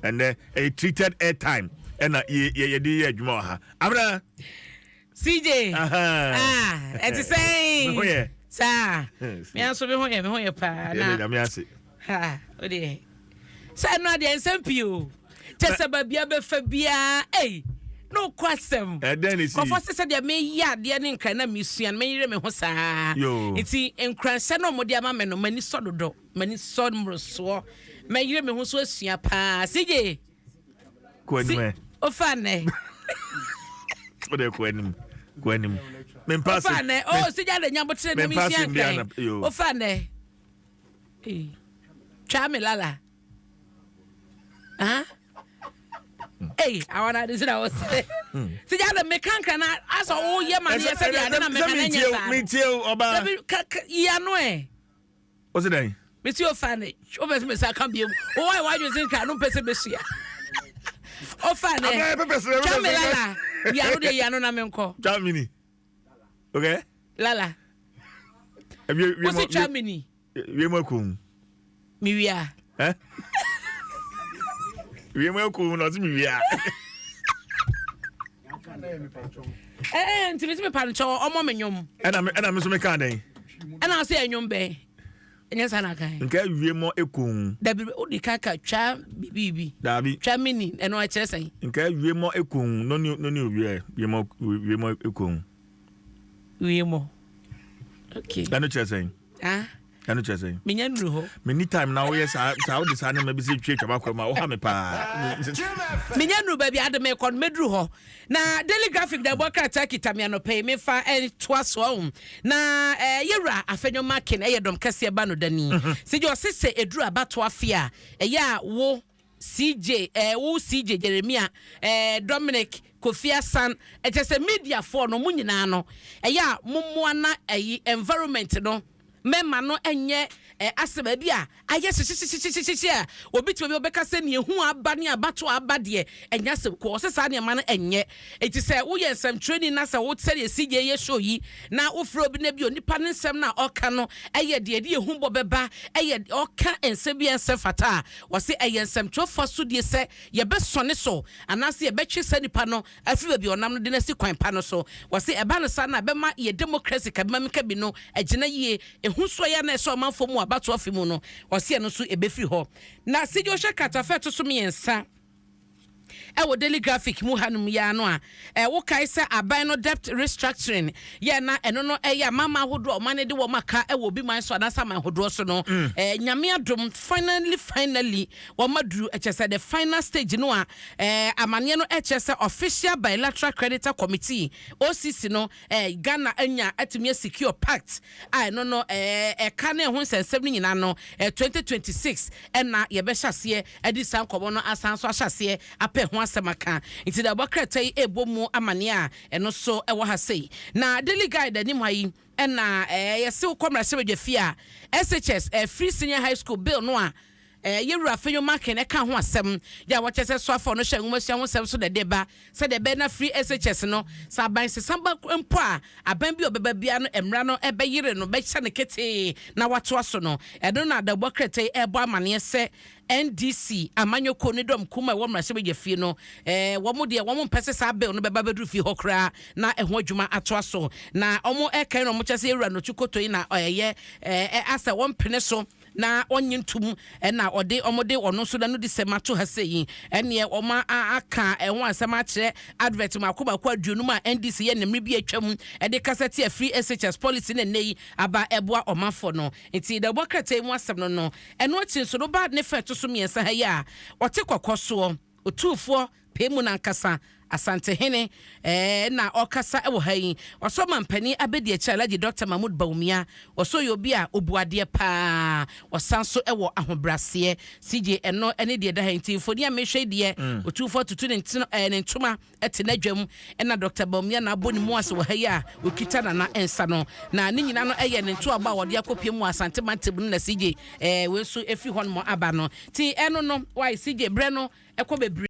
and a treated airtime and ye di adwuma ha abra CJ and to say sir me also be ho pa na me ase ha odi say no dey nsem pio tese ba bia be fa bia no kwasem then is ko for say dey me ya de ne nkran na mesuan me yire me ho saa enti nkranse no mo de ama me no mani sododo mani sodmroso me yire me ho so asua pa CJ ko ni me o fa ne o de ko ni me pass o fa ne o CJ de nyabotre na mesuan kan o fa ne chame lala I wanna do that. See, the mechanic na as all ye man yes said na me tell oba ya no what's the name Monsieur Fanny over me say can be why you think I no person be sia o Fanny Chamela ya no de ya no na me nko Chamini okay lala what's it Chamini we mo kum mi wia we mo kum no mi wia nti me pancho omo menyom na me so me kan den na say enyom be enya sana kan nka wie mo ekun da bi odi kaka twa bibi da bi twa mini eno a kire sen nka wie mo ekun no ni wie mo ekun wie mo okay da no kire sen Kanu chese. Menya nuru ho. Many time now yes I would decide maybe say church about ma o ha me pa. Menya nuru baby Adom kon medru ho. Na daily graphic da boka ataki tamiano pay me fa toaso na yewra afenyo makin eyedom kase ba no dani. Se jo sese edru abato afia eya wo CJ wo CJ Jeremia Dominic Kofia San etese media for no munyina no eya mommoa na environment no memma no enye aseba bia aye sisi a obi tumi obeka se ne hu aba ne abato aba de enya se ko se sa ne ma no enye enti se wo ye nsem training na se wo tse de CJ ye show yi na wo fro obi na bi onipa ne nsem na oka no eye de ehu bo beba eye oka ensem bi ensem fata wo se eye nsem trofo so de se ye be sone so anase ye be twe se nipa no afri bi onam no de na si kwan pa no so wo se eba no sa na be ma ye democracy ka be ma ka bi no agina yie ehu so ya na so manfo mu abato afimu no wose no so ebefiri ho na CJ ohwe katafe to so miensa wo daily graphic mu hanum ya no a wo kai se aban no debt restructuring ye na eno no ya mama hodo mane de wo maka wo bi man so anasa man hodo so no nyame adom finally wo maduru echese the final stage no a amane no echese official bilateral creditor committee OCC no Ghana anya atimi secure pact no ka na ho nsensem nyina no 2026 na ye be hyase edi san kobo no asan so hyase apɛ ho asemaka nti da bokratai ebomu amane a eno so ewo ha sei na daily guide ani mai na yesi ukomra sebedwafi a SHS free senior high school bill no a yewura fenyo market e ka ho asem ya wo chese so afọ no hye nwumasia ho sem so de deba se de be na free SHS no sa ban se samba mpo a aban bi obeba bia no emra no ebe yire no be hye ne kete na wato aso no edo na da bokratai ebo amane se NDC amanyoko ne dom kuma wo mrase be fie no wo mo de wo mo pese sa bill no beba bedru fie hokra na eho adwuma ato aso na omo ekan no mo chese yewura no chukoto na oyeye asa wo mpene so na onyintum na ode omode ono so da no de semato ha sei ene oma aka ehon asema kire advert makoba kwa aduonum a NDC ye nemre bi atwam de kasete free SHS policy na nei aba eboa omafo no enti da bokratai mu asem no no eno chin so do bad ne fa to so miensa ha ya ote kokoso otufo pemu na nkasa asante hene na okasa ewo hayi oso mampani abedi echalaji Dr. Mahmoud Baumia oso yobi a obuade pa osanso ewo ahobrase CJ eno ene de da hanti foni a mehwe de otufo tutu ne ntoma ete nadwam na Dr. Baumia na aboni mu ase wo hayi a okita na ensa no na ne nyina no eye ne nto aba wode akopie mu asante mantebun na CJ we so efi hon mo aba no ti eno no why CJ bre no ekobebre